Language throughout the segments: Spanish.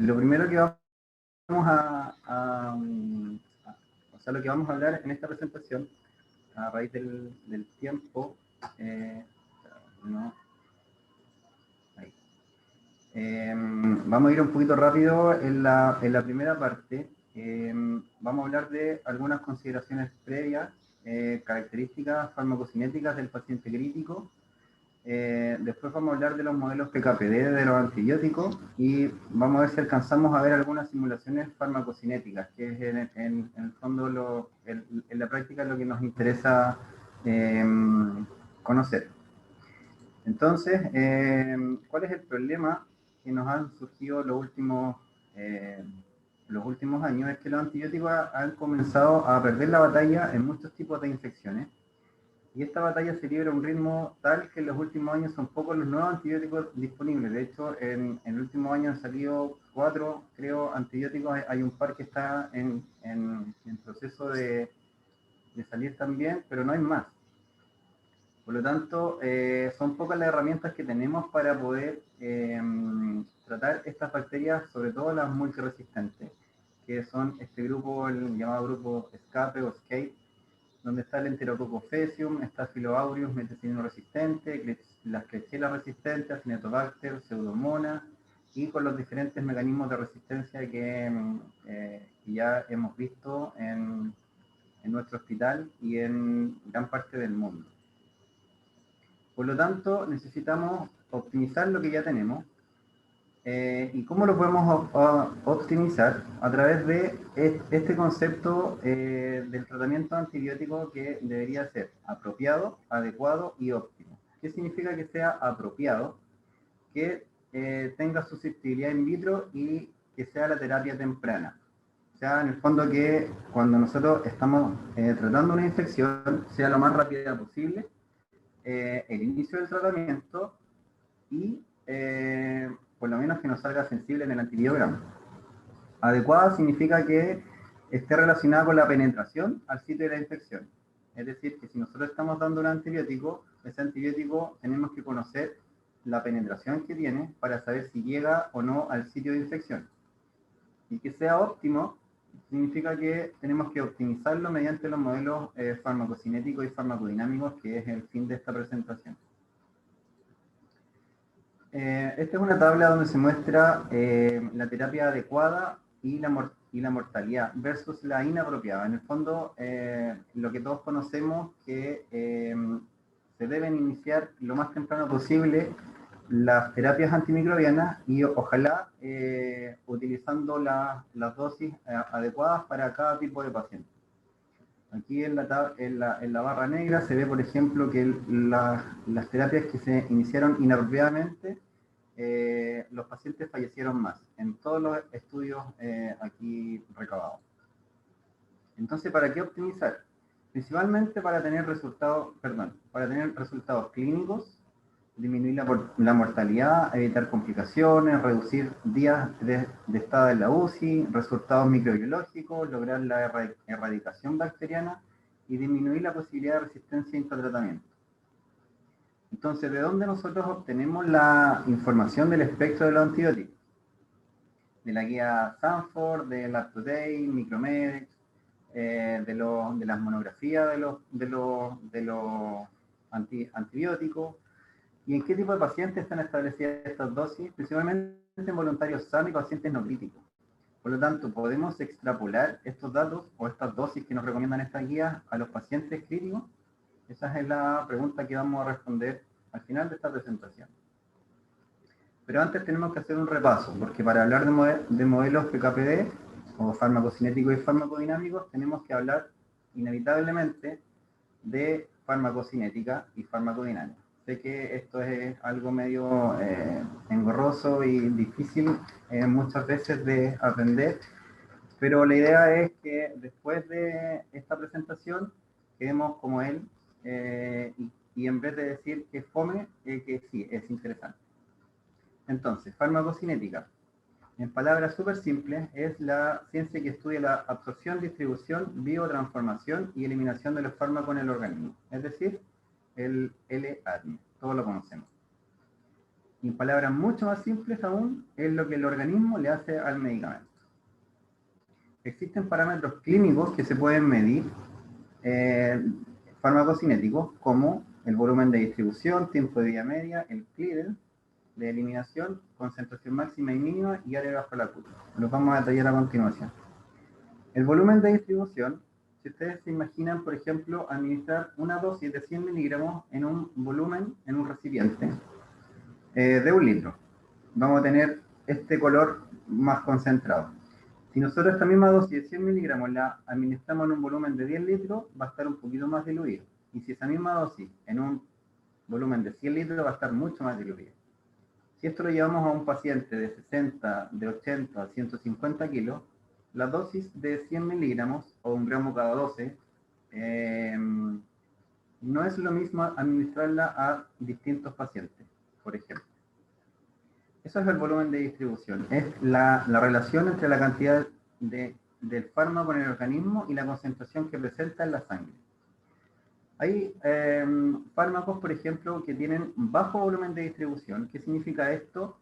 lo primero que vamos o sea, lo que vamos a hablar en esta presentación, a raíz del tiempo, no, ahí. Vamos a ir un poquito rápido en la primera parte. Vamos a hablar de algunas consideraciones previas, características farmacocinéticas del paciente crítico. Después vamos a hablar de los modelos PKPD de los antibióticos y vamos a ver si alcanzamos a ver algunas simulaciones farmacocinéticas, que es en el fondo, en la práctica, lo que nos interesa conocer. Entonces, ¿cuál es el problema que nos han surgido los últimos años? Es que los antibióticos han comenzado a perder la batalla en muchos tipos de infecciones. Y esta batalla se libra a un ritmo tal que en los últimos años son pocos los nuevos antibióticos disponibles. De hecho, en el último año han salido 4, creo, antibióticos. Hay un par que está en proceso de salir también, pero no hay más. Por lo tanto, son pocas las herramientas que tenemos para poder tratar estas bacterias, sobre todo las multiresistentes, que son este grupo, el llamado grupo escape o escape, donde está el Enterococcus faecium, está Filoaureus meticilino resistente, las Klebsiella resistentes, Acinetobacter, Pseudomonas, y con los diferentes mecanismos de resistencia que ya hemos visto en nuestro hospital y en gran parte del mundo. Por lo tanto, necesitamos optimizar lo que ya tenemos. ¿Y cómo lo podemos optimizar? A través de este concepto del tratamiento antibiótico, que debería ser apropiado, adecuado y óptimo. ¿Qué significa que sea apropiado? Que tenga susceptibilidad in vitro y que sea la terapia temprana. O sea, en el fondo, que cuando nosotros estamos tratando una infección, sea lo más rápida posible el inicio del tratamiento y por lo menos que nos salga sensible en el antibiograma. Adecuada significa que esté relacionada con la penetración al sitio de la infección. Es decir, que si nosotros estamos dando un antibiótico, ese antibiótico tenemos que conocer la penetración que tiene para saber si llega o no al sitio de infección. Y que sea óptimo significa que tenemos que optimizarlo mediante los modelos farmacocinéticos y farmacodinámicos, que es el fin de esta presentación. Esta es una tabla donde se muestra la terapia adecuada y la mortalidad versus la inapropiada. En el fondo, lo que todos conocemos, que se deben iniciar lo más temprano posible las terapias antimicrobianas y ojalá utilizando las dosis adecuadas para cada tipo de paciente. Aquí en la barra negra se ve, por ejemplo, que las terapias que se iniciaron inapropiadamente, los pacientes fallecieron más en todos los estudios aquí recabados. Entonces, ¿para qué optimizar? Principalmente para tener resultados clínicos, disminuir la mortalidad, evitar complicaciones, reducir días de estada en la UCI, resultados microbiológicos, lograr la erradicación bacteriana y disminuir la posibilidad de resistencia intratratamiento. Entonces, ¿de dónde nosotros obtenemos la información del espectro de los antibióticos? De la guía Sanford, de Lab2Day, Micromedex, de las monografías de los antibióticos. ¿Y en qué tipo de pacientes están establecidas estas dosis? Principalmente en voluntarios sanos y pacientes no críticos. Por lo tanto, ¿podemos extrapolar estos datos o estas dosis que nos recomiendan estas guías a los pacientes críticos? Esa es la pregunta que vamos a responder al final de esta presentación. Pero antes tenemos que hacer un repaso, porque para hablar de modelos PKPD, o farmacocinéticos y farmacodinámicos, tenemos que hablar inevitablemente de farmacocinética y farmacodinámica. Sé que esto es algo medio engorroso y difícil muchas veces de aprender, pero la idea es que después de esta presentación quedemos como él y en vez de decir que fome, que sí, es interesante. Entonces, farmacocinética, en palabras súper simples, es la ciencia que estudia la absorción, distribución, biotransformación y eliminación de los fármacos en el organismo, es decir, el L-ADME, todos lo conocemos. Y en palabras mucho más simples aún, es lo que el organismo le hace al medicamento. Existen parámetros clínicos que se pueden medir, farmacocinéticos, como el volumen de distribución, tiempo de vida media, el clearance, de eliminación, concentración máxima y mínima y área bajo la curva. Los vamos a detallar a continuación. El volumen de distribución, si ustedes se imaginan, por ejemplo, administrar una dosis de 100 miligramos en un volumen, en un recipiente de 1 litro, vamos a tener este color más concentrado. Si nosotros esta misma dosis de 100 miligramos la administramos en un volumen de 10 litros, va a estar un poquito más diluido. Y si esa misma dosis en un volumen de 100 litros va a estar mucho más diluido. Si esto lo llevamos a un paciente de 60, de 80 a 150 kilos, la dosis de 100 miligramos o 1 gramo cada 12 no es lo mismo administrarla a distintos pacientes, por ejemplo. Eso es el volumen de distribución. Es la relación entre la cantidad del fármaco en el organismo y la concentración que presenta en la sangre. Hay fármacos, por ejemplo, que tienen bajo volumen de distribución. ¿Qué significa esto?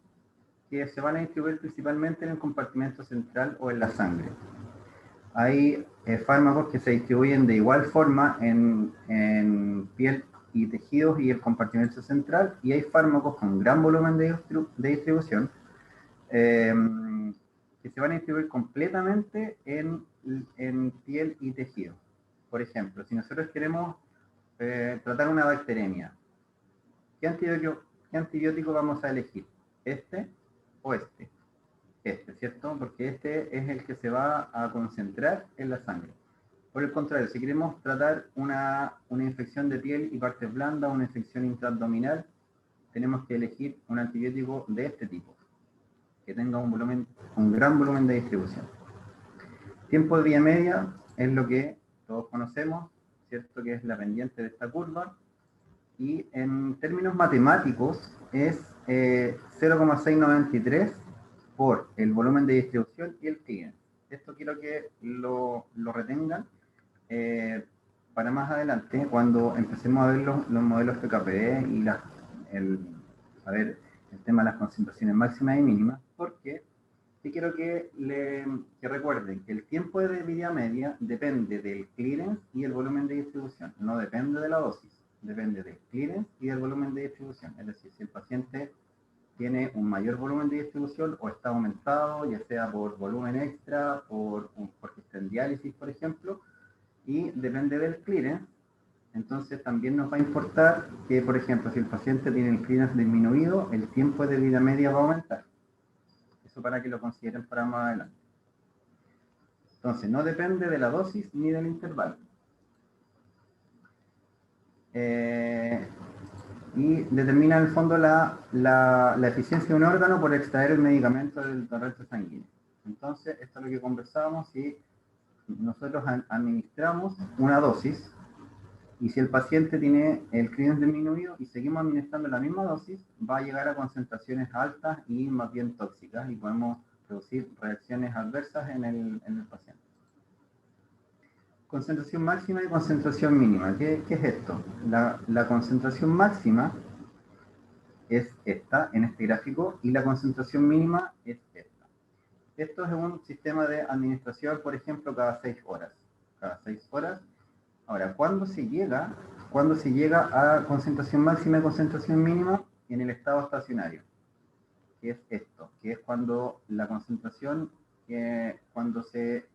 Que se van a distribuir principalmente en el compartimento central o en la sangre. Hay fármacos que se distribuyen de igual forma en piel y tejidos y el compartimento central, y hay fármacos con gran volumen de distribución que se van a distribuir completamente en piel y tejido. Por ejemplo, si nosotros queremos tratar una bacteremia, ¿qué antibiótico vamos a elegir? ¿Este o este? Este, ¿cierto? Porque este es el que se va a concentrar en la sangre. Por el contrario, si queremos tratar una infección de piel y partes blandas, una infección intraabdominal, tenemos que elegir un antibiótico de este tipo, que tenga un gran volumen de distribución. Tiempo de vida media es lo que todos conocemos, ¿cierto? Que es la pendiente de esta curva. Y en términos matemáticos es 0,693 por el volumen de distribución y el clearance. Esto quiero que lo retengan para más adelante, cuando empecemos a ver los modelos PKPD y el tema de las concentraciones máximas y mínimas, porque quiero que recuerden que el tiempo de vida media depende del clearance y el volumen de distribución, no depende de la dosis, depende del clearance y del volumen de distribución. Es decir, si el paciente tiene un mayor volumen de distribución o está aumentado, ya sea por volumen extra, porque está en diálisis, por ejemplo, y depende del clearance, entonces también nos va a importar que, por ejemplo, si el paciente tiene el clearance disminuido, el tiempo de vida media va a aumentar. Eso para que lo consideren para más adelante. Entonces, no depende de la dosis ni del intervalo. Y determina en el fondo la eficiencia de un órgano por extraer el medicamento del torrente sanguíneo. Entonces, esto es lo que conversábamos, si nosotros administramos una dosis y si el paciente tiene el clearance disminuido y seguimos administrando la misma dosis, va a llegar a concentraciones altas y más bien tóxicas y podemos producir reacciones adversas en el paciente. Concentración máxima y concentración mínima. ¿Qué es esto? La concentración máxima es esta, en este gráfico, y la concentración mínima es esta. Esto es un sistema de administración, por ejemplo, cada 6 horas. Cada 6 horas. Ahora, ¿cuándo se llega a concentración máxima y concentración mínima? En el estado estacionario. Que es esto, que es cuando la concentración, cuando se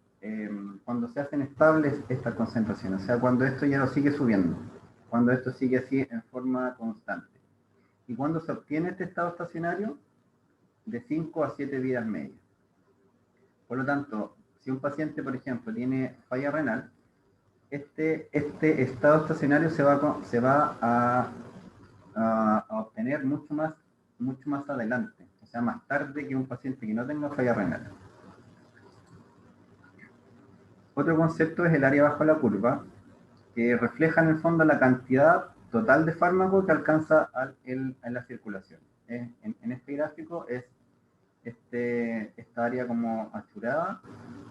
hacen estables estas concentraciones, o sea, cuando esto ya no sigue subiendo, cuando esto sigue así en forma constante. Y cuando se obtiene este estado estacionario, de 5 a 7 vidas medias. Por lo tanto, si un paciente, por ejemplo, tiene falla renal, este estado estacionario se va a obtener mucho más adelante, o sea, más tarde que un paciente que no tenga falla renal. Otro concepto es el área bajo la curva, que refleja en el fondo la cantidad total de fármaco que alcanza en la circulación. En este gráfico es esta área como achurada,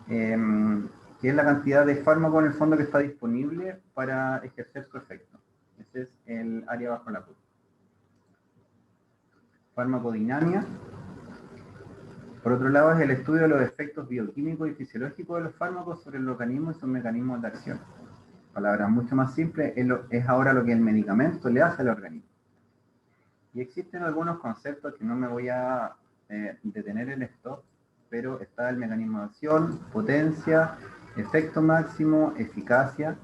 que es la cantidad de fármaco en el fondo que está disponible para ejercer su efecto. Ese es el área bajo la curva. Farmacodinamia, por otro lado, es el estudio de los efectos bioquímicos y fisiológicos de los fármacos sobre el organismo y sus mecanismos de acción. Palabras mucho más simples, es ahora lo que el medicamento le hace al organismo. Y existen algunos conceptos que no me voy a detener en esto, pero está el mecanismo de acción, potencia, efecto máximo, eficacia,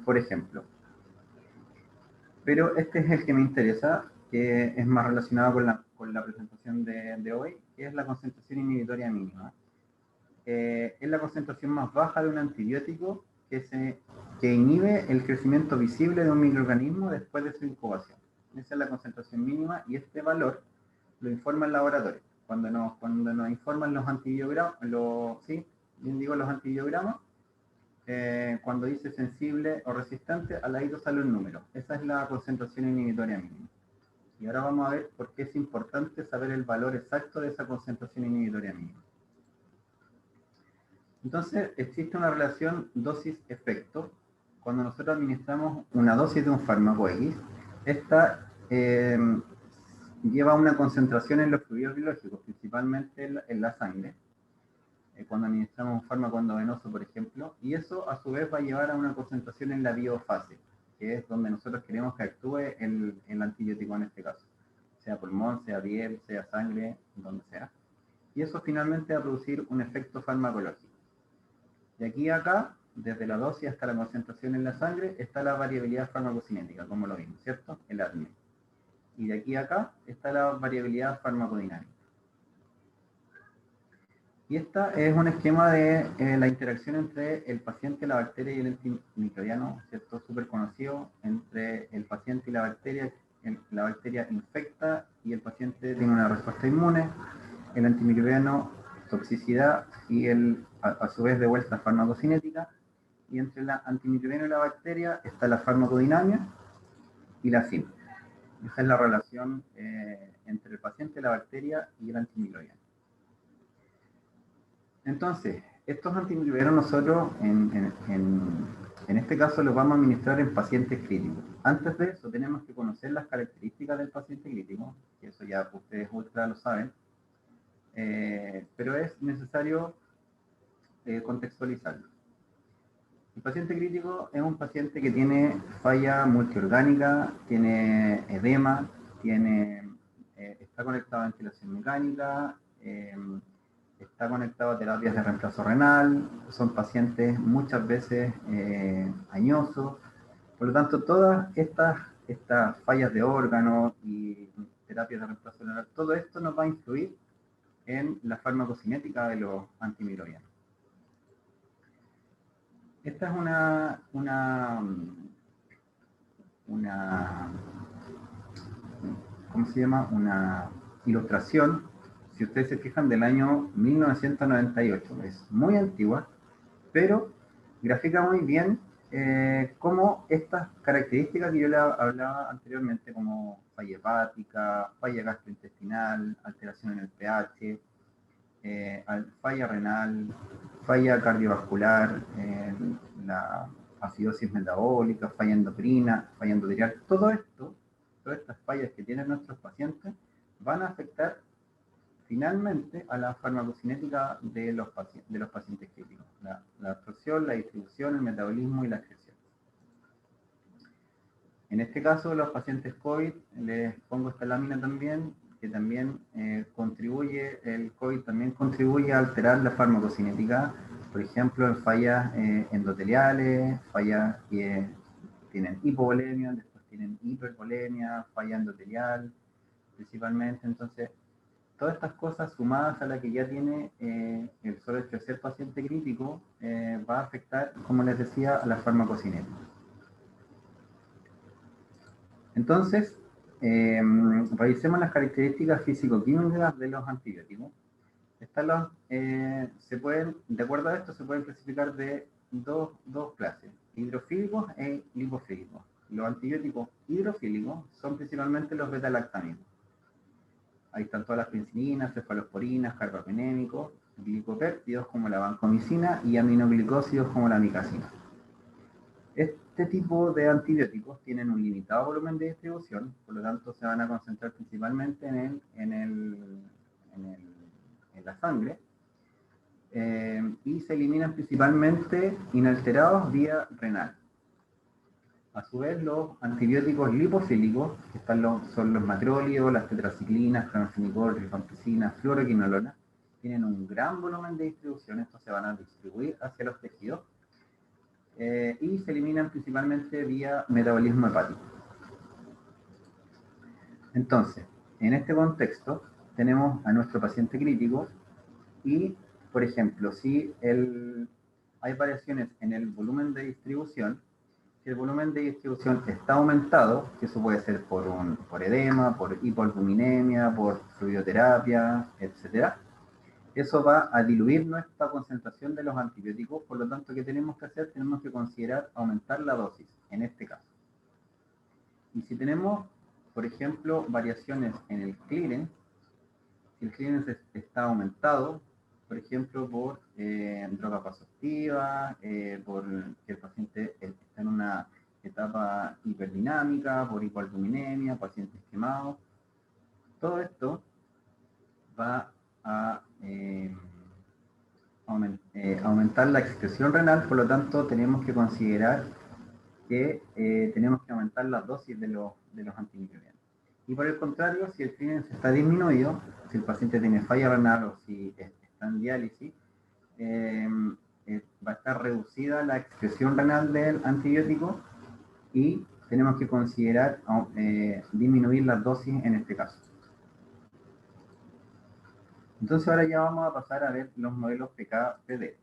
por ejemplo. Pero este es el que me interesa, que es más relacionado con la presentación de hoy, que es la concentración inhibitoria mínima. Es la concentración más baja de un antibiótico que inhibe el crecimiento visible de un microorganismo después de su incubación. Esa es la concentración mínima y este valor lo informa el laboratorio. Cuando nos informan los antibiogramas, los antibiogramas, cuando dice sensible o resistente, al ladito sale un número. Esa es la concentración inhibitoria mínima. Y ahora vamos a ver por qué es importante saber el valor exacto de esa concentración inhibitoria mínima. Entonces, existe una relación dosis-efecto. Cuando nosotros administramos una dosis de un fármaco X, esta lleva una concentración en los fluidos biológicos, principalmente en la sangre, cuando administramos un fármaco endovenoso, por ejemplo, y eso a su vez va a llevar a una concentración en la biofase, que es donde nosotros queremos que actúe el antibiótico en este caso, sea pulmón, sea piel, sea sangre, donde sea. Y eso finalmente va a producir un efecto farmacológico. De aquí a acá, desde la dosis hasta la concentración en la sangre, está la variabilidad farmacocinética, como lo vimos, ¿cierto? El ADME. Y de aquí a acá está la variabilidad farmacodinámica. Y esta es un esquema de la interacción entre el paciente, la bacteria y el antimicrobiano, ¿cierto? Súper conocido, entre el paciente y la bacteria infecta y el paciente tiene una respuesta inmune, el antimicrobiano toxicidad y a su vez de vuelta farmacocinética, y entre la antimicrobiano y la bacteria está la farmacodinamia y la SIM. Esa es la relación entre el paciente, la bacteria y el antimicrobiano. Entonces, estos antimicrobianos nosotros, en este caso, los vamos a administrar en pacientes críticos. Antes de eso, tenemos que conocer las características del paciente crítico, que eso ya ustedes ultra lo saben, pero es necesario contextualizarlo. El paciente crítico es un paciente que tiene falla multiorgánica, tiene edema, está conectado a ventilación mecánica, está conectado a terapias de reemplazo renal, son pacientes muchas veces añosos. Por lo tanto, todas estas fallas de órganos y terapias de reemplazo renal, todo esto nos va a influir en la farmacocinética de los antimicrobianos. Esta es ¿cómo se llama? Una ilustración, si ustedes se fijan, del año 1998. Es muy antigua, pero grafica muy bien cómo estas características que yo le hablaba anteriormente, como falla hepática, falla gastrointestinal, alteración en el pH, falla renal, falla cardiovascular, la acidosis metabólica, falla endocrina, falla endotelial, todo esto, todas estas fallas que tienen nuestros pacientes van a afectar finalmente a la farmacocinética de los pacientes críticos, la absorción, la distribución, el metabolismo y la excreción. En este caso, los pacientes COVID, les pongo esta lámina también, que también el COVID también contribuye a alterar la farmacocinética, por ejemplo, en fallas endoteliales, fallas que tienen hipovolemia, después tienen hipervolemia, falla endotelial, principalmente. Entonces, todas estas cosas sumadas a la que ya tiene el solo hecho de ser paciente crítico, va a afectar, como les decía, a la farmacocinética. Entonces, revisemos las características físico-químicas de los antibióticos. De acuerdo a esto, se pueden clasificar de dos clases, hidrofílicos e lipofílicos. Los antibióticos hidrofílicos son principalmente los beta-lactámicos. Ahí están todas las penicilinas, cefalosporinas, carbapenémicos, glicopéptidos como la vancomicina y aminoglicósidos como la amicacina. Este tipo de antibióticos tienen un limitado volumen de distribución, por lo tanto se van a concentrar principalmente en la sangre, y se eliminan principalmente inalterados vía renal. A su vez, los antibióticos lipofílicos, que son los macrólidos, las tetraciclinas, clorfenicol, rifampicina, fluoroquinolona, tienen un gran volumen de distribución. Estos se van a distribuir hacia los tejidos y se eliminan principalmente vía metabolismo hepático. Entonces, en este contexto, tenemos a nuestro paciente crítico y, por ejemplo, si hay variaciones en el volumen de distribución, si el volumen de distribución está aumentado, que eso puede ser por edema, por hipoalbuminemia, por fluidoterapia, etc., eso va a diluir nuestra concentración de los antibióticos. Por lo tanto, ¿qué tenemos que hacer? Tenemos que considerar aumentar la dosis, en este caso. Y si tenemos, por ejemplo, variaciones en el clearance, si el clearance está aumentado, por ejemplo, por droga vasoactiva, por que el paciente está en una etapa hiperdinámica, por hipoalbuminemia, pacientes quemados, todo esto va a aumentar la excreción renal. Por lo tanto, tenemos que considerar que tenemos que aumentar las dosis de los antimicrobianos. Y por el contrario, si el clearance está disminuido, si el paciente tiene falla renal o si está en diálisis, va a estar reducida la excreción renal del antibiótico y tenemos que considerar disminuir las dosis en este caso. Entonces ahora ya vamos a pasar a ver los modelos PK-PD.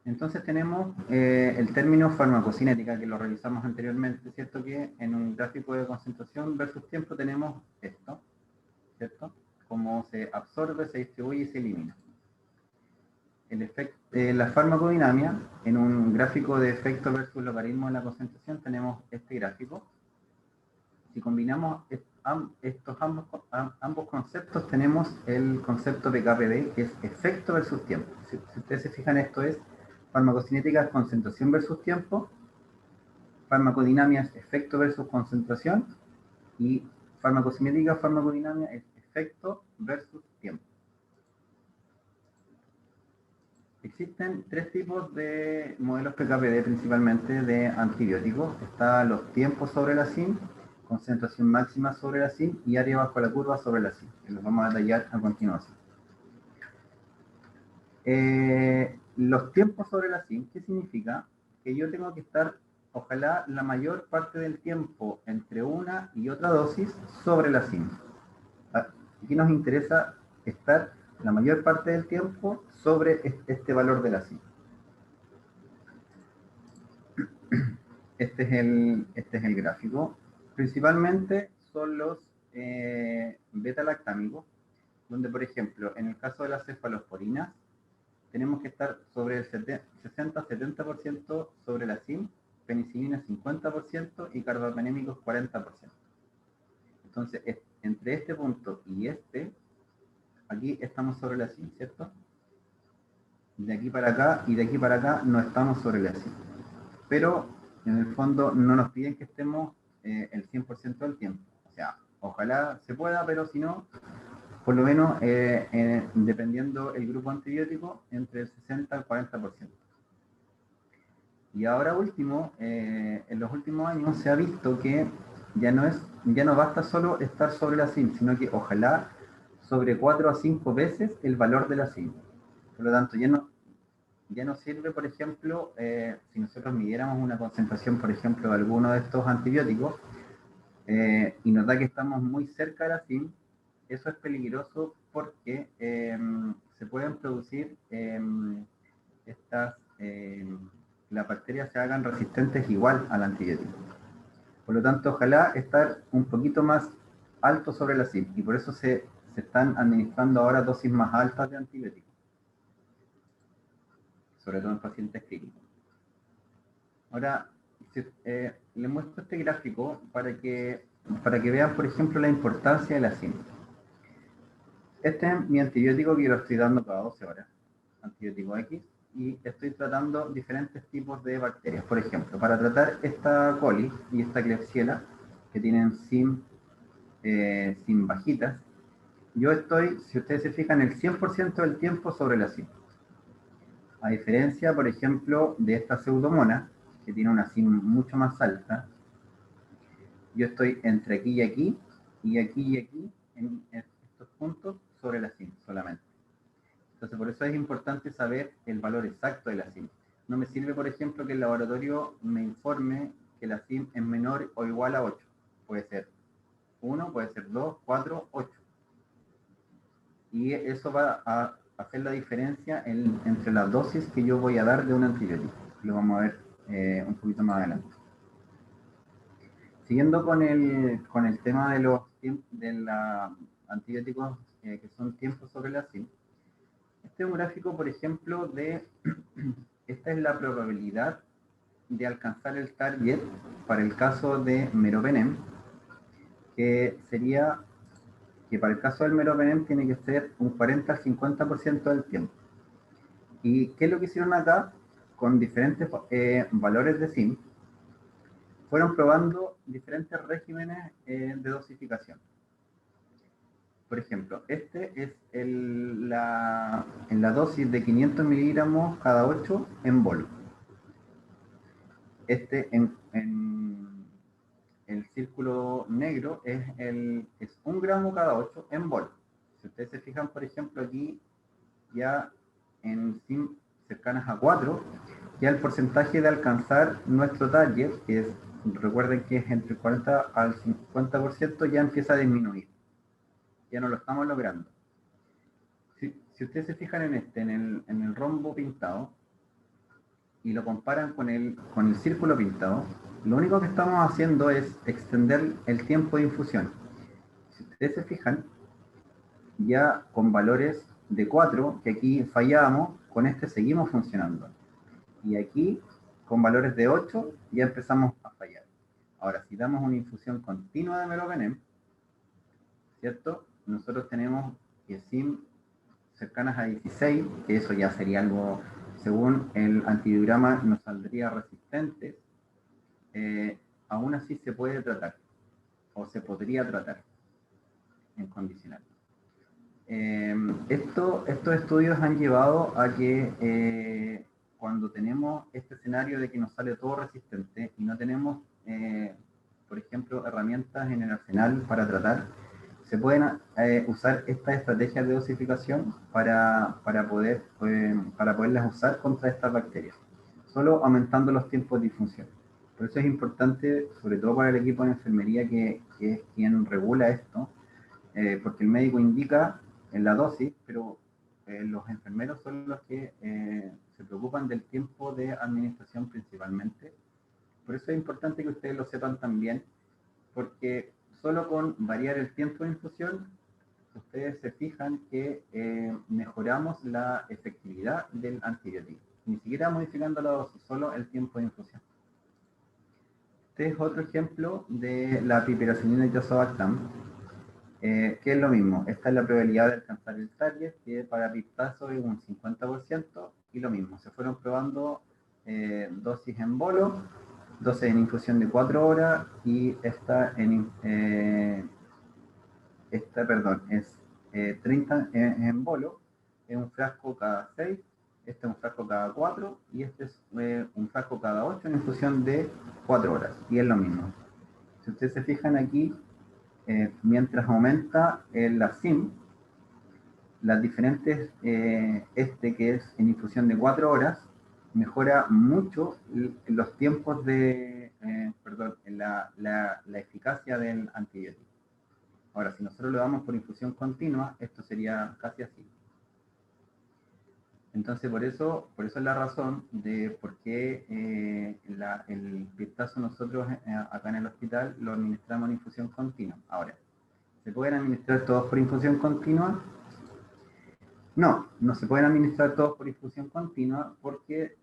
Entonces tenemos el término farmacocinética, que lo revisamos anteriormente, ¿cierto? Que en un gráfico de concentración versus tiempo tenemos esto, ¿cierto? Cómo se absorbe, se distribuye y se elimina. La farmacodinamia, en un gráfico de efecto versus logaritmo de la concentración, tenemos este gráfico. Si combinamos ambos conceptos, tenemos el concepto PK-PD, que es efecto versus tiempo. Si ustedes se fijan, esto es farmacocinética es concentración versus tiempo, farmacodinamia es efecto versus concentración, y farmacocinética, farmacodinamia es efecto versus tiempo. Existen tres tipos de modelos PK-PD principalmente de antibióticos. Está los tiempos sobre la CIN, concentración máxima sobre la CIN y área bajo la curva sobre la CIN, que los vamos a detallar a continuación. Los tiempos sobre la CIN, ¿qué significa? Que yo tengo que estar, ojalá, la mayor parte del tiempo entre una y otra dosis sobre la CIN. Aquí nos interesa estar la mayor parte del tiempo sobre este valor de la CIN. Este es el gráfico. Principalmente son los beta-lactámicos, donde, por ejemplo, en el caso de las cefalosporinas, tenemos que estar sobre el 60-70% sobre la CIN, penicilina 50% y carbapenémicos 40%. Entonces, entre este punto y aquí estamos sobre la CIN, ¿cierto? De aquí para acá y de aquí para acá no estamos sobre la CIN. Pero, en el fondo, no nos piden que estemos el 100% del tiempo. O sea, ojalá se pueda, pero si no, por lo menos, dependiendo el grupo antibiótico, entre el 60 al 40%. Y ahora último, en los últimos años se ha visto que ya no basta solo estar sobre la CIN, sino que ojalá sobre 4 a 5 veces el valor de la CIN. Por lo tanto, ya no sirve, por ejemplo, si nosotros midiéramos una concentración, por ejemplo, de alguno de estos antibióticos, y nos da que estamos muy cerca de la CIN, eso es peligroso porque se pueden producir las bacterias se hagan resistentes igual al antibiótico. Por lo tanto, ojalá estar un poquito más alto sobre la CIN, y por eso se están administrando ahora dosis más altas de antibióticos, sobre todo en pacientes críticos. Ahora, les muestro este gráfico para que vean, por ejemplo, la importancia de la CIN. Este es mi antibiótico que lo estoy dando cada 12 horas, antibiótico X. y estoy tratando diferentes tipos de bacterias. Por ejemplo, para tratar esta coli y esta Klebsiella, que tienen SIM bajitas, yo estoy, si ustedes se fijan, el 100% del tiempo sobre la SIM. A diferencia, por ejemplo, de esta pseudomona, que tiene una SIM mucho más alta, yo estoy entre aquí y aquí, y aquí y aquí, en estos puntos, sobre la SIM solamente. Entonces, por eso es importante saber el valor exacto de la SIM. No me sirve, por ejemplo, que el laboratorio me informe que la SIM es menor o igual a 8. Puede ser 1, puede ser 2, 4, 8. Y eso va a hacer la diferencia entre las dosis que yo voy a dar de un antibiótico. Lo vamos a ver un poquito más adelante. Siguiendo con el tema de los antibióticos que son tiempos sobre la SIM, este es un gráfico, por ejemplo, esta es la probabilidad de alcanzar el target para el caso de meropenem, que sería que para el caso del meropenem tiene que ser un 40 al 50% del tiempo. ¿Y qué es lo que hicieron acá? Con diferentes valores de SIM, fueron probando diferentes regímenes de dosificación. Por ejemplo, este es en la dosis de 500 miligramos cada 8 en bolo. Este en el círculo negro es 1 gramo cada 8 en bolo. Si ustedes se fijan, por ejemplo, aquí ya en SIM cercanas a 4, ya el porcentaje de alcanzar nuestro target, que es, recuerden que es entre el 40 al 50%, ya empieza a disminuir. Ya no lo estamos logrando. Si ustedes se fijan en el rombo pintado y lo comparan con el círculo pintado, lo único que estamos haciendo es extender el tiempo de infusión. Si ustedes se fijan, ya con valores de 4, que aquí fallábamos, con este seguimos funcionando. Y aquí, con valores de 8, ya empezamos a fallar. Ahora, si damos una infusión continua de meropenem, ¿cierto? Nosotros tenemos que SIM cercanas a 16, que eso ya sería algo, según el antibiograma, nos saldría resistente. Aún así se puede tratar, o se podría tratar en condicional. Estos estudios han llevado a que cuando tenemos este escenario de que nos sale todo resistente y no tenemos, por ejemplo, herramientas en el arsenal para tratar, se pueden usar estas estrategias de dosificación para poderlas usar contra estas bacterias, solo aumentando los tiempos de difusión. Por eso es importante, sobre todo para el equipo de enfermería que es quien regula esto, porque el médico indica en la dosis, pero los enfermeros son los que se preocupan del tiempo de administración principalmente. Por eso es importante que ustedes lo sepan también, porque solo con variar el tiempo de infusión, ustedes se fijan que mejoramos la efectividad del antibiótico. Ni siquiera modificando la dosis, solo el tiempo de infusión. Este es otro ejemplo de la piperacillina y tazobactam, que es lo mismo. Esta es la probabilidad de alcanzar el target, que para piptazo es un 50%, y lo mismo. Se fueron probando dosis en bolo, dosis en infusión de 4 horas, y esta es 30 en bolo, es un frasco cada 6, este es un frasco cada 4, y este es un frasco cada 8 en infusión de 4 horas, y es lo mismo. Si ustedes se fijan aquí, mientras aumenta la SIM, las diferentes, que es en infusión de 4 horas, mejora mucho los tiempos de, la eficacia del antibiótico. Ahora, si nosotros lo damos por infusión continua, esto sería casi así. Entonces, por eso es la razón de por qué el piptazo nosotros acá en el hospital lo administramos en infusión continua. Ahora, ¿se pueden administrar todos por infusión continua? No se pueden administrar todos por infusión continua porque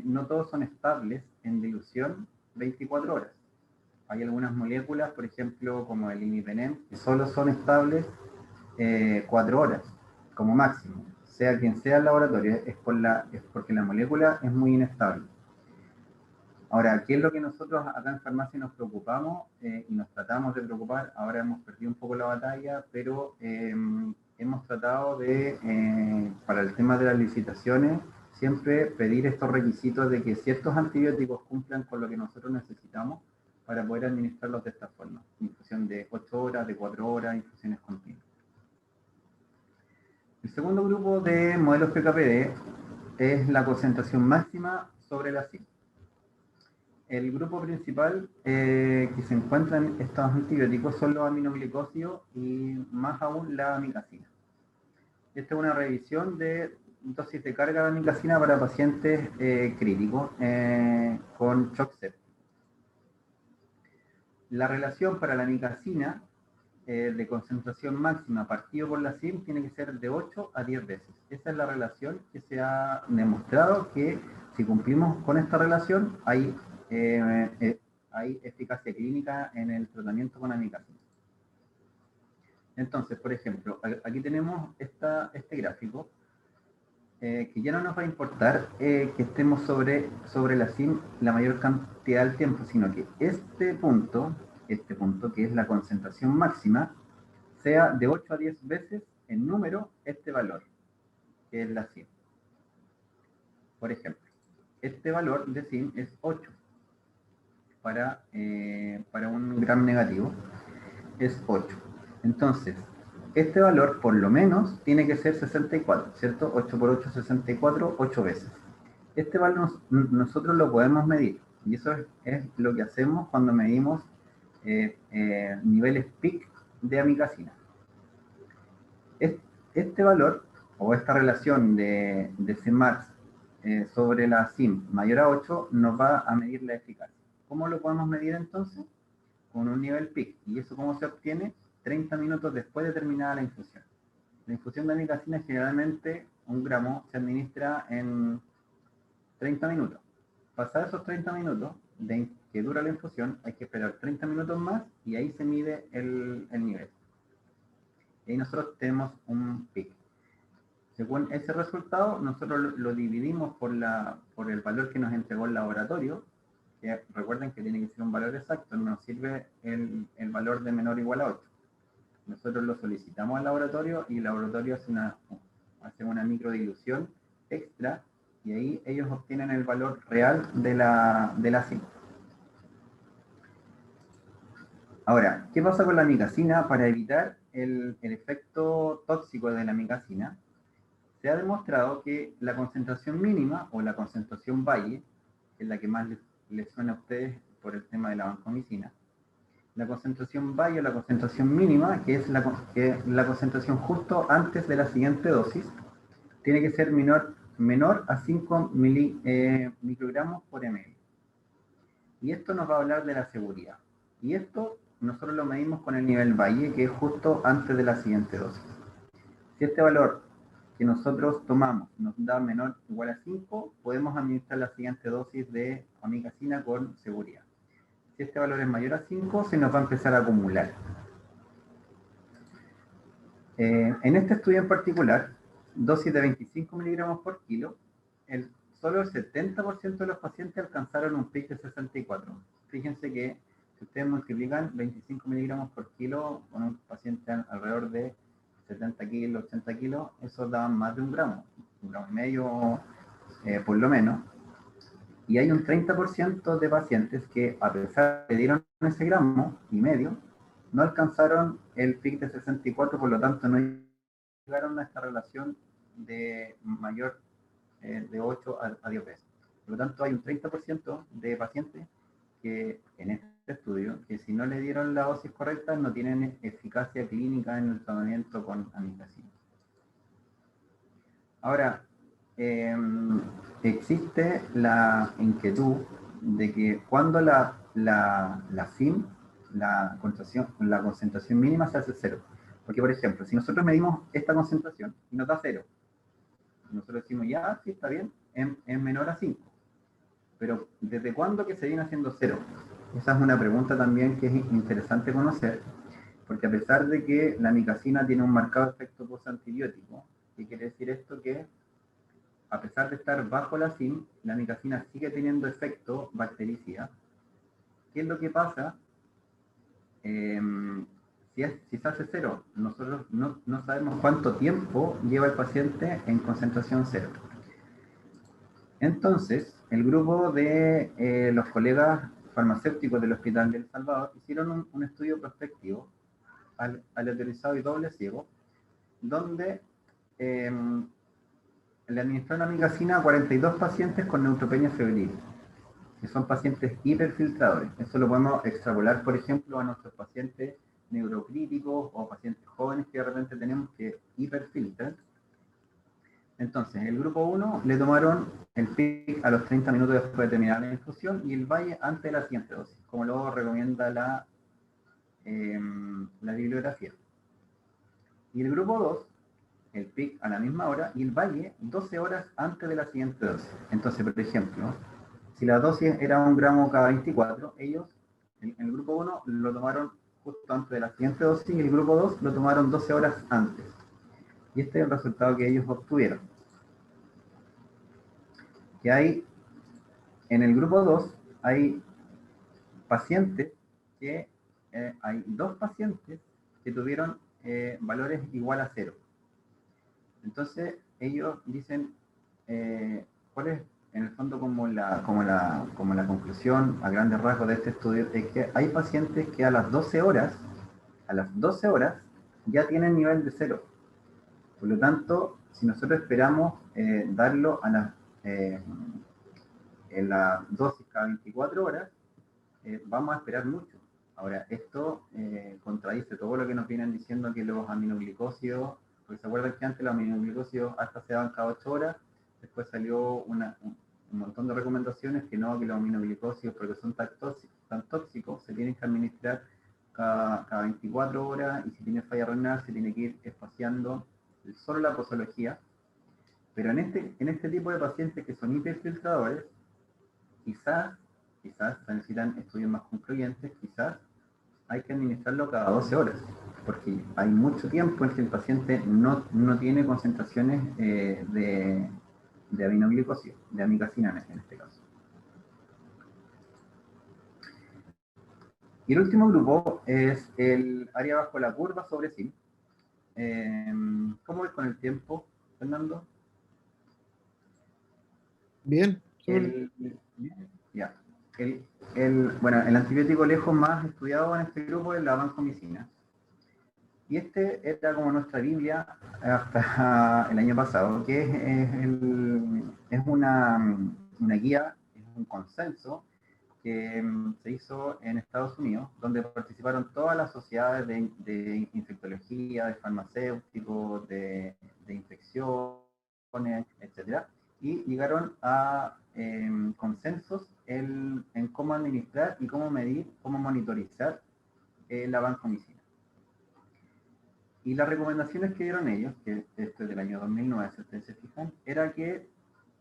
no todos son estables en dilución 24 horas. Hay algunas moléculas, por ejemplo, como el imipenem, que solo son estables 4 horas como máximo. sea quien sea el laboratorio, es porque la molécula es muy inestable. Ahora, ¿qué es lo que nosotros acá en farmacia nos preocupamos y nos tratamos de preocupar? Ahora hemos perdido un poco la batalla, pero hemos tratado de, para el tema de las licitaciones, siempre pedir estos requisitos de que ciertos antibióticos cumplan con lo que nosotros necesitamos para poder administrarlos de esta forma. Infusión de 8 horas, de 4 horas, infusiones continuas. El segundo grupo de modelos PKPD es la concentración máxima sobre la CIM. El grupo principal que se encuentra en estos antibióticos son los aminoglicosidos y más aún la amicacina. Esta es una revisión de dosis de carga de amicacina para pacientes críticos con shock séptico. La relación para la amicacina de concentración máxima partido por la CIM tiene que ser de 8 a 10 veces. Esa es la relación que se ha demostrado que si cumplimos con esta relación hay eficacia clínica en el tratamiento con amicacina. Entonces, por ejemplo, aquí tenemos este gráfico que ya no nos va a importar que estemos sobre la CIM la mayor cantidad del tiempo, sino que este punto, que es la concentración máxima, sea de 8 a 10 veces en número este valor, que es la CIM. Por ejemplo, este valor de CIM es 8 para un gram negativo, es 8. Entonces, este valor por lo menos tiene que ser 64, ¿cierto? 8 por 8, 64, 8 veces. Este valor nosotros lo podemos medir, y eso es lo que hacemos cuando medimos niveles peak de amicacina. Este valor, o esta relación de Cmax sobre la CIM mayor a 8, nos va a medir la eficacia. ¿Cómo lo podemos medir entonces? Con un nivel peak. ¿Y eso cómo se obtiene? 30 minutos después de terminada la infusión. La infusión de amicacina generalmente, 1 gramo, se administra en 30 minutos. Pasar esos 30 minutos que dura la infusión, hay que esperar 30 minutos más y ahí se mide el nivel. Y ahí nosotros tenemos un pic. Según ese resultado, nosotros lo dividimos por el valor que nos entregó el laboratorio, que recuerden que tiene que ser un valor exacto, no nos sirve el valor de menor o igual a 8. Nosotros lo solicitamos al laboratorio y el laboratorio hace una microdilución extra y ahí ellos obtienen el valor real de la CIM. Ahora, ¿qué pasa con la amicacina? Para evitar el efecto tóxico de la amicacina, se ha demostrado que la concentración mínima o la concentración valle, que es la que más les suena a ustedes por el tema de la vancomicina, la concentración valle o la concentración mínima, que es la concentración justo antes de la siguiente dosis, tiene que ser menor a 5 microgramos por ml. Y esto nos va a hablar de la seguridad. Y esto nosotros lo medimos con el nivel valle, que es justo antes de la siguiente dosis. Si este valor que nosotros tomamos nos da menor o igual a 5, podemos administrar la siguiente dosis de amicacina con seguridad. Si este valor es mayor a 5, se nos va a empezar a acumular. En este estudio en particular, dosis de 25 miligramos por kilo, solo el 70% de los pacientes alcanzaron un pic de 64. Fíjense que si ustedes multiplican 25 miligramos por kilo con un paciente alrededor de 70 kilos, 80 kilos, eso da más de 1 gramo y medio por lo menos. Y hay un 30% de pacientes que, a pesar de que dieron ese gramo y medio, no alcanzaron el pic de 64, por lo tanto no llegaron a esta relación de mayor de 8 a 10 veces. Por lo tanto, hay un 30% de pacientes que en este estudio, que si no le dieron la dosis correcta, no tienen eficacia clínica en el tratamiento con amicacina. Ahora, existe la inquietud de que cuando la CIM, la concentración mínima se hace 0. Porque, por ejemplo, si nosotros medimos esta concentración y nos da 0, nosotros decimos, ya, sí, está bien, es menor a 5. Pero, ¿desde cuándo que se viene haciendo 0? Esa es una pregunta también que es interesante conocer, porque a pesar de que la amicacina tiene un marcado efecto postantibiótico, ¿Qué quiere decir esto? Que a pesar de estar bajo la SIM, la amicacina sigue teniendo efecto bactericida. ¿Qué es lo que pasa? Si se hace cero, nosotros no sabemos cuánto tiempo lleva el paciente en concentración cero. Entonces, el grupo de los colegas farmacéuticos del Hospital de El Salvador hicieron un estudio prospectivo aleatorizado y doble ciego, donde le administraron amigacina a 42 pacientes con neutropenia febril, que son pacientes hiperfiltradores. Eso lo podemos extrapolar, por ejemplo, a nuestros pacientes neurocríticos o pacientes jóvenes que de repente tenemos que hiperfiltran. Entonces, el grupo 1 le tomaron el PIC a los 30 minutos después de terminar la infusión y el Valle antes de la siguiente dosis, como lo recomienda la bibliografía. Y el grupo 2, el PIC a la misma hora y el Valle 12 horas antes de la siguiente dosis. Entonces, por ejemplo, si la dosis era 1 gramo cada 24, ellos, el grupo 1, lo tomaron justo antes de la siguiente dosis y el grupo 2 lo tomaron 12 horas antes. Y este es el resultado que ellos obtuvieron. Que hay, en el grupo 2, hay pacientes que, hay 2 pacientes que tuvieron valores igual a 0. Entonces, ellos dicen, ¿cuál es en el fondo como la conclusión a grandes rasgos de este estudio? Es que hay pacientes que a las 12 horas ya tienen nivel de 0. Por lo tanto, si nosotros esperamos darlo en la dosis cada 24 horas, vamos a esperar mucho. Ahora, esto contradice todo lo que nos vienen diciendo que los aminoglicósidos, porque se acuerdan que antes los aminoglicósidos hasta se daban cada 8 horas, después salió un montón de recomendaciones que no, que los aminoglicósidos, porque son tan tóxicos, se tienen que administrar cada 24 horas, y si tiene falla renal se tiene que ir espaciando solo la posología. Pero en este tipo de pacientes que son hiperfiltradores, quizás se necesitan estudios más concluyentes, quizás hay que administrarlo cada 12 horas, porque hay mucho tiempo en que el paciente no tiene concentraciones de aminoglicósidos, de amicacina en este caso. Y el último grupo es el área bajo la curva sobre SIM. ¿Cómo ves con el tiempo, Fernando? Bien. Ya. Bueno, el antibiótico lejos más estudiado en este grupo es la vancomicina. Y este era como nuestra Biblia hasta el año pasado, que es una guía, es un consenso que se hizo en Estados Unidos, donde participaron todas las sociedades de infectología, de farmacéuticos, de infecciones, etc. Y llegaron a consensos en cómo administrar y cómo medir, cómo monitorizar la vancomicina. Y las recomendaciones que dieron ellos, que esto es del año 2009, si ustedes se fijan, era que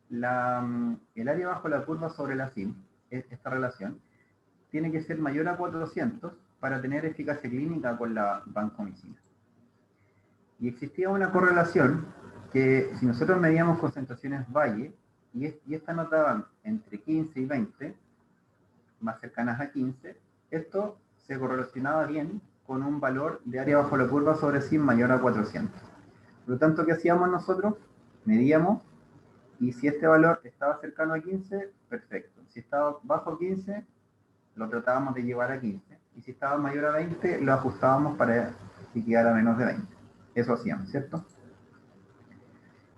el área bajo la curva sobre la SIM, esta relación, tiene que ser mayor a 400 para tener eficacia clínica con la vancomicina. Y existía una correlación que si nosotros medíamos concentraciones Valle, y estas nos daban entre 15 y 20, más cercanas a 15, esto se correlacionaba bien con un valor de área bajo la curva sobre SIM mayor a 400. Por lo tanto, ¿qué hacíamos nosotros? Medíamos, y si este valor estaba cercano a 15, perfecto. Si estaba bajo 15, lo tratábamos de llevar a 15. Y si estaba mayor a 20, lo ajustábamos para que quedara menos de 20. Eso hacíamos, ¿cierto?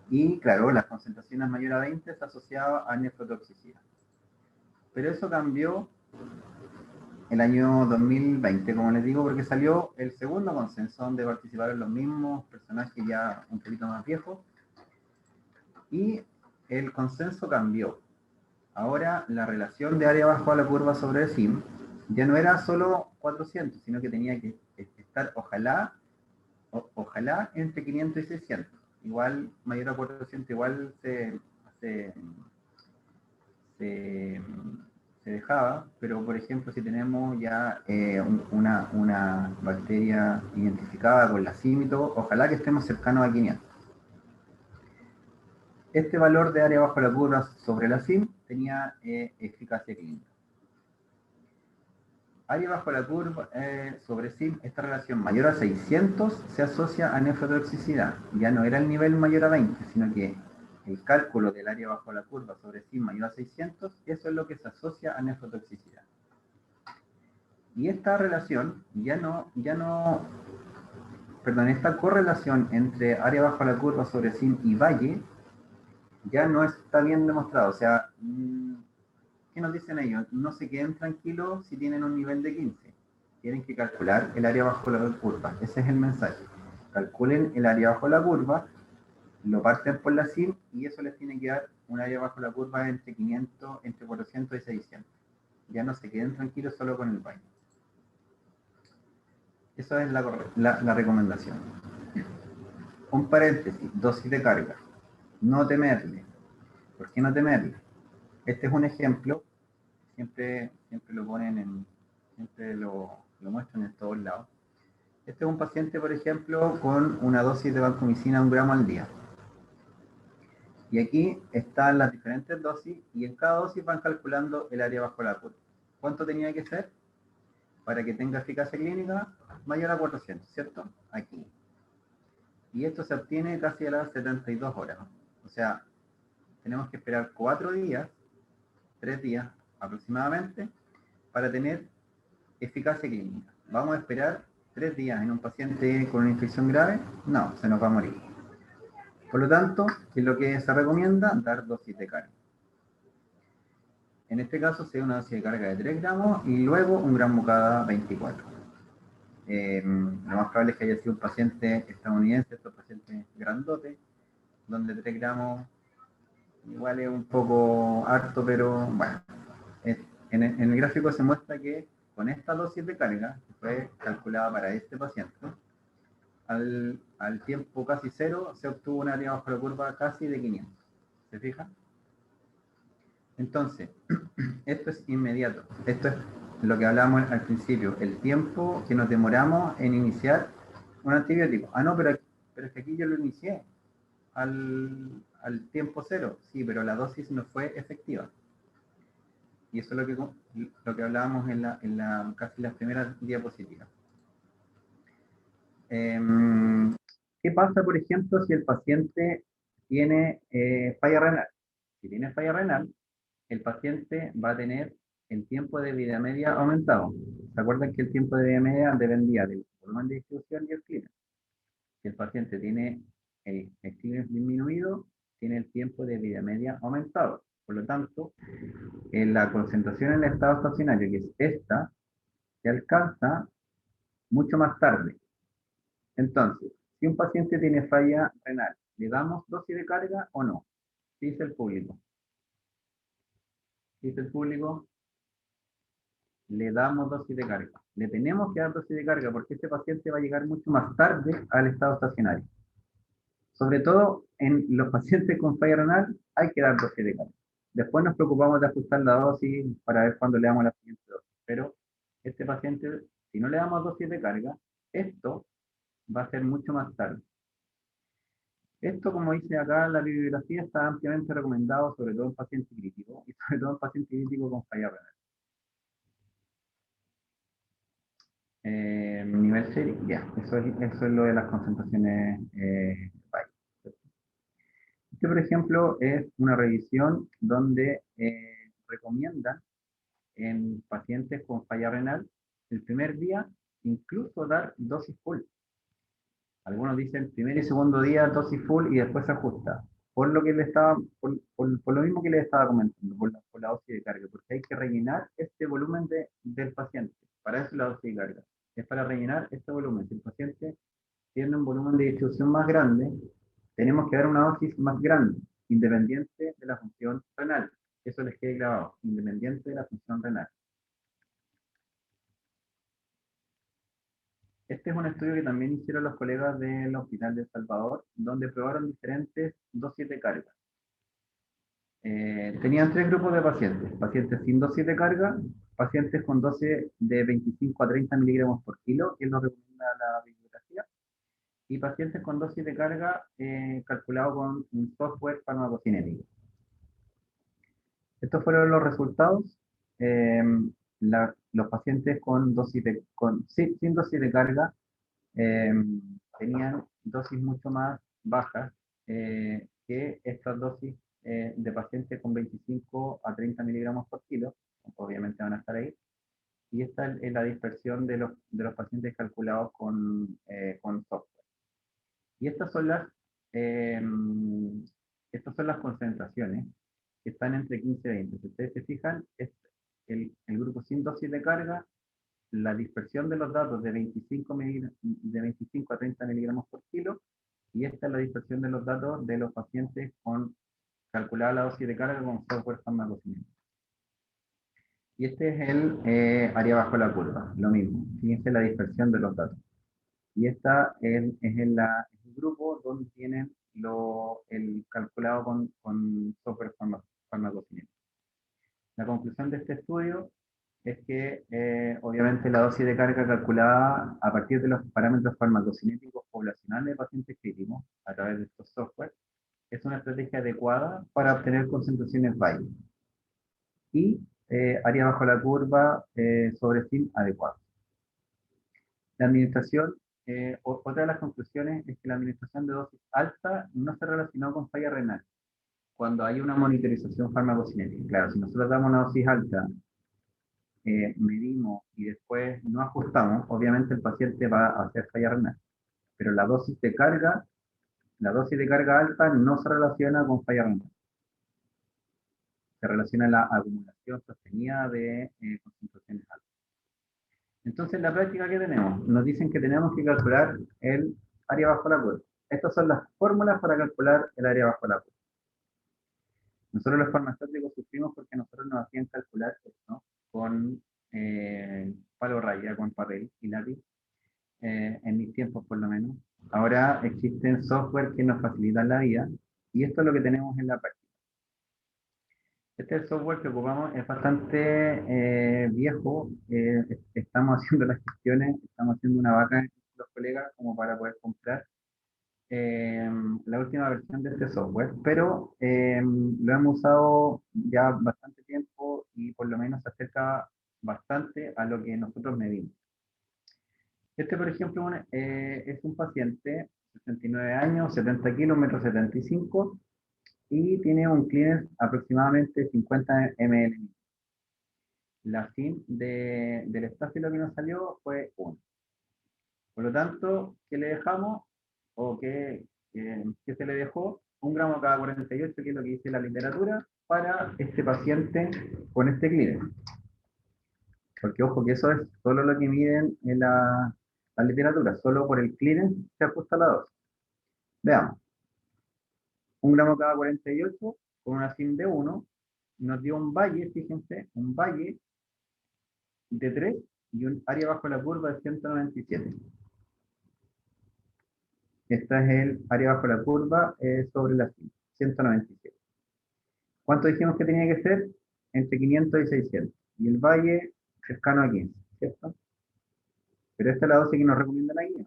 Y claro, las concentraciones mayor a 20 se asociaban a nefrotoxicidad. Pero eso cambió el año 2020, como les digo, porque salió el segundo consenso donde participaron los mismos personajes ya un poquito más viejos, y el consenso cambió. Ahora la relación de área bajo a la curva sobre SIM ya no era solo 400, sino que tenía que estar ojalá entre 500 y 600. Igual mayor a 400 igual se dejaba, pero por ejemplo si tenemos ya una bacteria identificada con la símito, ojalá que estemos cercanos a 500. este valor de área bajo la curva sobre la SIM tenía eficacia clínica. Área bajo la curva sobre SIM, esta relación mayor a 600 se asocia a nefrotoxicidad. Ya no era el nivel mayor a 20, sino que el cálculo del área bajo la curva sobre SIM mayor a 600, eso es lo que se asocia a nefrotoxicidad. Y esta relación esta correlación entre área bajo la curva sobre SIM y valle ya no está bien demostrado. O sea, ¿qué nos dicen ellos? No se queden tranquilos si tienen un nivel de 15. Tienen que calcular el área bajo la curva. Ese es el mensaje. Calculen el área bajo la curva, lo parten por la SIM y eso les tiene que dar un área bajo la curva entre 500, entre 400 y 600. Ya no se queden tranquilos solo con el valle. Esa es la recomendación. Un paréntesis, dosis de carga. No temerle. ¿Por qué no temerle? Este es un ejemplo, siempre lo ponen siempre lo muestran en todos lados. Este es un paciente, por ejemplo, con una dosis de vancomicina 1 gramo al día. Y aquí están las diferentes dosis y en cada dosis van calculando el área bajo la curva. ¿Cuánto tenía que ser para que tenga eficacia clínica? Mayor a 400, ¿cierto? Aquí. Y esto se obtiene casi a las 72 horas. O sea, tenemos que esperar 4 días, 3 días aproximadamente, para tener eficacia clínica. ¿Vamos a esperar 3 días en un paciente con una infección grave? No, se nos va a morir. Por lo tanto, ¿qué es lo que se recomienda? Dar dosis de carga. En este caso sería una dosis de carga de 3 gramos y luego 1 gramo cada 24. Lo más probable es que haya sido un paciente estadounidense, estos pacientes grandotes, donde 3 gramos igual es un poco harto, pero bueno. En el gráfico se muestra que con esta dosis de carga, que fue calculada para este paciente, al tiempo casi cero se obtuvo una área bajo la curva casi de 500. ¿Se fijan? Entonces, esto es inmediato. Esto es lo que hablábamos al principio, el tiempo que nos demoramos en iniciar un antibiótico. Ah, no, pero es que aquí yo lo inicié al tiempo cero. Sí, pero la dosis no fue efectiva. Y eso es lo que hablábamos en casi las primeras diapositivas. ¿Qué pasa, por ejemplo, si el paciente tiene falla renal? Si tiene falla renal, el paciente va a tener el tiempo de vida media aumentado. ¿Se acuerdan que el tiempo de vida media dependía del volumen de distribución y el clearance? Si el paciente tiene el clearance disminuido, tiene el tiempo de vida media aumentado. Por lo tanto, la concentración en el estado estacionario, que es esta, se alcanza mucho más tarde. Entonces, si un paciente tiene falla renal, ¿le damos dosis de carga o no? Dice el público. Dice el público, le damos dosis de carga. Le tenemos que dar dosis de carga porque este paciente va a llegar mucho más tarde al estado estacionario. Sobre todo en los pacientes con falla renal hay que dar dosis de carga. Después nos preocupamos de ajustar la dosis para ver cuándo le damos la siguiente dosis. Pero este paciente, si no le damos dosis de carga, esto va a ser mucho más tarde. Esto, como dice acá, la bibliografía está ampliamente recomendado, sobre todo en pacientes críticos y sobre todo en pacientes críticos con falla renal. Nivel serio, ya, eso es lo de las concentraciones Este, por ejemplo, es una revisión donde recomiendan en pacientes con falla renal el primer día incluso dar dosis full. Algunos dicen primer y segundo día dosis full y después se ajusta. Por lo que por lo mismo que les estaba comentando, por la dosis de carga, porque hay que rellenar este volumen del paciente. Para eso la dosis de carga. Es para rellenar este volumen. Si el paciente tiene un volumen de distribución más grande, tenemos que dar una dosis más grande, independiente de la función renal. Eso les quede grabado, independiente de la función renal. Este es un estudio que también hicieron los colegas del Hospital de El Salvador, donde probaron diferentes dosis de carga. Tenían 3 grupos de pacientes: pacientes sin dosis de carga, pacientes con dosis de 25 a 30 miligramos por kilo, que es lo que recomienda la bibliografía, y pacientes con dosis de carga calculado con un software farmacocinético. Estos fueron los resultados. Eh, los pacientes con sin dosis de carga eh, tenían dosis mucho más bajas que estas dosis de pacientes con 25 a 30 miligramos por kilo. Obviamente van a estar ahí. Y esta es la dispersión de los pacientes calculados con software. Y eh, estas son las concentraciones que están entre 15 y 20. Si ustedes se fijan, es el grupo sin dosis de carga, la dispersión de los datos de 25 a 30 miligramos por kilo, y esta es la dispersión de los datos de los pacientes con calculada la dosis de carga con software farmacocinético. Y este es el área bajo la curva, lo mismo. Fíjense la dispersión de los datos. Y esta es el grupo donde tienen el calculado con software farmacocinético. La conclusión de este estudio es que obviamente la dosis de carga calculada a partir de los parámetros farmacocinéticos poblacionales de pacientes críticos a través de estos software es una estrategia adecuada para obtener concentraciones bajas y área bajo la curva sobre fin adecuado. La administración, otra de las conclusiones es que la administración de dosis alta no se relacionó con falla renal cuando hay una monitorización farmacocinética. Claro, si nosotros damos una dosis alta, medimos y después no ajustamos, obviamente el paciente va a hacer falla renal. Pero la dosis de carga alta no se relaciona con falla renal. Se relaciona a la acumulación sostenida de concentraciones altas. Entonces, en la práctica, ¿qué tenemos? Nos dicen que tenemos que calcular el área bajo la curva. Estas son las fórmulas para calcular el área bajo la curva. Nosotros los farmacéuticos sufrimos porque nosotros nos hacían calcular esto con palo raya, con papel y lápiz, en mis tiempos por lo menos. Ahora existen software que nos facilitan la vida y esto es lo que tenemos en la práctica. Este es el software que ocupamos, es bastante viejo. Estamos haciendo las gestiones, estamos haciendo una vaca con los colegas como para poder comprar la última versión de este software, pero lo hemos usado ya bastante tiempo y por lo menos se acerca bastante a lo que nosotros medimos. Este, por ejemplo, es un paciente, 69 años, 70 kilos, 1,75 m, y tiene un clearance aproximadamente 50 ml. La fin del estáfilo que nos salió fue 1. Por lo tanto, ¿qué le dejamos? ¿O qué se le dejó? 1 gramo cada 48, que es lo que dice la literatura, para este paciente con este clearance. Porque ojo que eso es solo lo que miden en la literatura, solo por el clearance se ajusta la dosis. Veamos. 1 gramo cada 48 con una SIM de 1 nos dio un valle, fíjense, un valle de 3 y un área bajo la curva de 197. Esta es el área bajo la curva sobre la SIM, 197. ¿Cuánto dijimos que tenía que ser? Entre 500 y 600. Y el valle cercano a 15, ¿cierto? Pero esta es la dosis que nos recomienda la guía.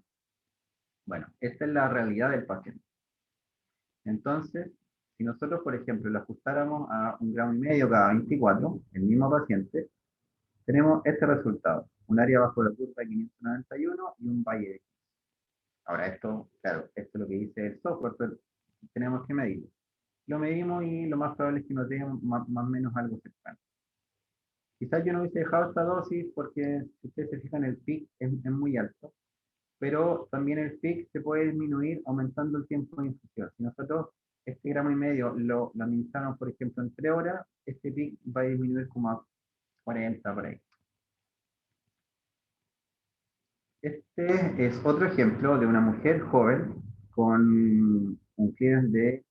Bueno, esta es la realidad del paciente. Entonces, si nosotros, por ejemplo, lo ajustáramos a 1,5 gramos cada 24, el mismo paciente, tenemos este resultado. Un área bajo la curva de 591 y un valle de 15. Ahora esto, claro, esto es lo que dice el software, pero tenemos que medirlo. Lo medimos y lo más probable es que nos dé más o menos algo cercano. Quizás yo no hubiese dejado esta dosis porque, si ustedes se fijan, el peak es muy alto, pero también el peak se puede disminuir aumentando el tiempo de infusión. Si nosotros este 1,5 gramos lo administramos, por ejemplo, en 3 horas, este peak va a disminuir como a 40 por ahí. Este es otro ejemplo de una mujer joven con un clearance de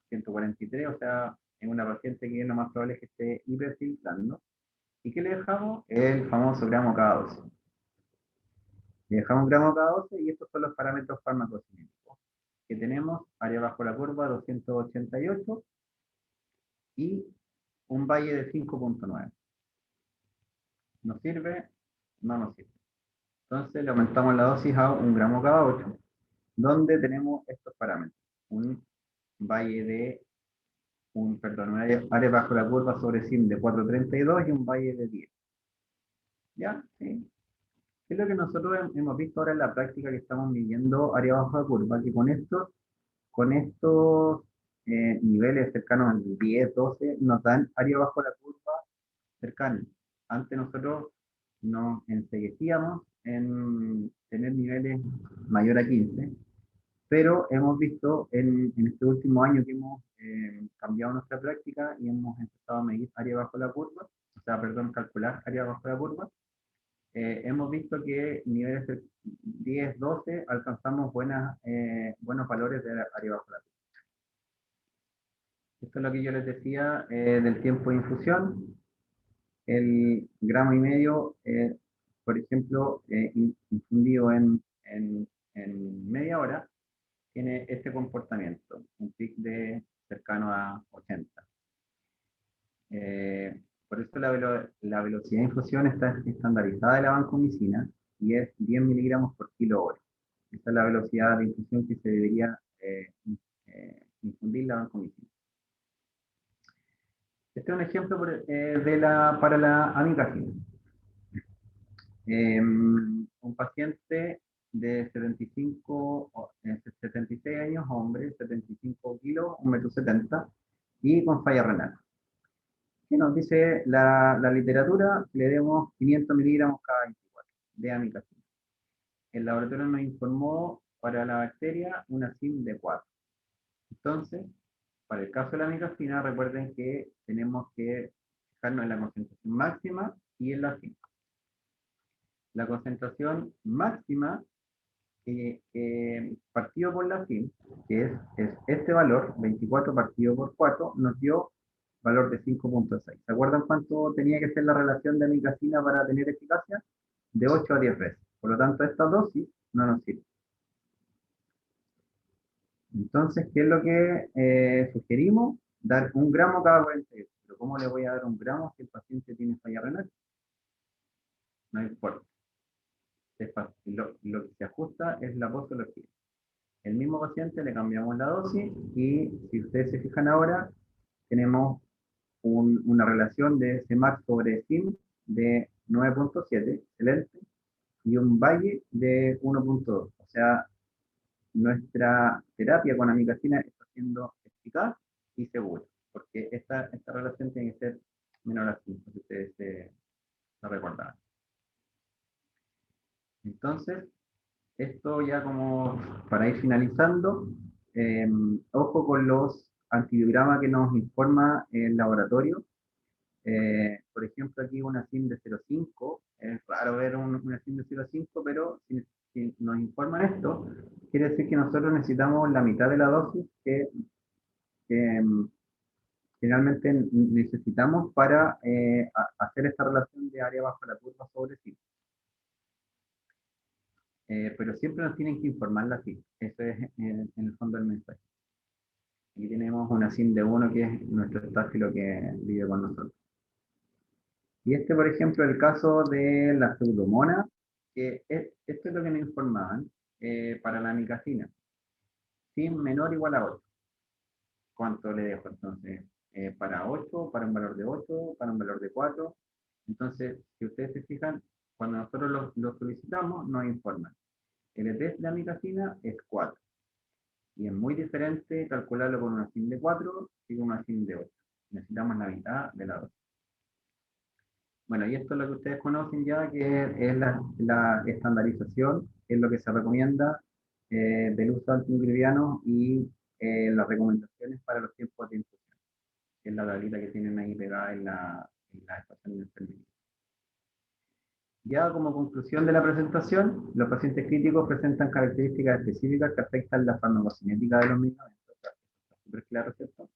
143, o sea, es una paciente que es lo más probable es que esté hiperfiltrando. ¿Y qué le dejamos? El famoso gramo cada 12. Le dejamos un gramo cada 12 y estos son los parámetros farmacocinéticos que tenemos: área bajo la curva 288 y un valle de 5,9. ¿Nos sirve? No nos sirve. Entonces le aumentamos la dosis a 1 gramo cada 8 donde tenemos estos parámetros. Un valle de, un área bajo la curva sobre SIM de 4,32 y un valle de 10. ¿Ya? Sí. Es lo que nosotros hemos visto ahora en la práctica que estamos midiendo área bajo la curva, que con estos niveles cercanos al 10, 12, nos dan área bajo la curva cercana. Antes nosotros nos enseguecíamos en tener niveles mayor a 15, pero hemos visto en este último año que hemos cambiado nuestra práctica y hemos empezado a medir área bajo la curva, o sea, perdón, calcular área bajo la curva. Hemos visto que niveles de 10, 12 alcanzamos buenos valores de área bajo la curva. Esto es lo que yo les decía del tiempo de infusión. El gramo y medio, por ejemplo, infundido en media hora, tiene este comportamiento, un pic de cercano a 80. Por eso la velocidad de infusión está estandarizada de la vancomicina y es 10 miligramos por kilo hora. Esa es la velocidad de infusión que se debería infundir la vancomicina. Este es un ejemplo para la amigdalina. Un paciente de 76 años, hombre, 75 kilos, 1,70 m, y con falla renal. ¿Qué nos dice la literatura? Le demos 500 miligramos cada 24 de amigdalina. El laboratorio nos informó para la bacteria una SIM de 4. Entonces, para el caso de la amigdalina, recuerden que tenemos que fijarnos en la concentración máxima y en la SIM. La concentración máxima partido por la SIM, que es este valor, 24 partido por 4, nos dio valor de 5,6. ¿Se acuerdan cuánto tenía que ser la relación de amigdalina para tener eficacia? De 8 a 10 veces. Por lo tanto, esta dosis no nos sirve. Entonces, ¿qué es lo que sugerimos? Dar 1 gramo cada 48. Pero ¿cómo le voy a dar 1 gramo si el paciente tiene falla renal? No importa. Lo que se ajusta es la posología. El mismo paciente le cambiamos la dosis y si ustedes se fijan ahora, tenemos una relación de Cmax sobre SIM de 9,7, excelente, y un valle de 1,2. O sea, nuestra terapia con amigdalina está siendo eficaz y segura, porque esta relación tiene que ser menor a 5, si ustedes se recordaban. Entonces, esto ya como para ir finalizando, ojo con los antibiogramas que nos informa el laboratorio. Por ejemplo, aquí una SIM de 0,5, es raro ver una SIM de 0,5, pero si nos informan esto, quiere decir que nosotros necesitamos la mitad de la dosis que finalmente necesitamos para hacer esta relación de área bajo la curva sobre SIM. Pero siempre nos tienen que informar la SIM. Eso es en el fondo del mensaje. Aquí tenemos una SIM de 1 que es nuestro estáfilo que vive con nosotros. Y este, por ejemplo, el caso de la pseudomonas, que esto es lo que me informaban para la amigdalina. SIM menor o igual a 8. ¿Cuánto le dejo entonces? Para 8, para un valor de 8, para un valor de 4. Entonces, si ustedes se fijan, cuando nosotros lo solicitamos, nos informan. El test de amigdalina es 4. Y es muy diferente calcularlo con una SIM de 4 y con una SIM de 8. Necesitamos la mitad de la 2. Bueno, y esto es lo que ustedes conocen ya, que es la estandarización, es lo que se recomienda del uso de antimicrobianos y las recomendaciones para los tiempos de infusión, que es la tablita que tienen ahí pegada en la estación de enfermería. Ya como conclusión de la presentación, los pacientes críticos presentan características específicas que afectan la farmacocinética de los medicamentos. Está súper claro, ¿cierto?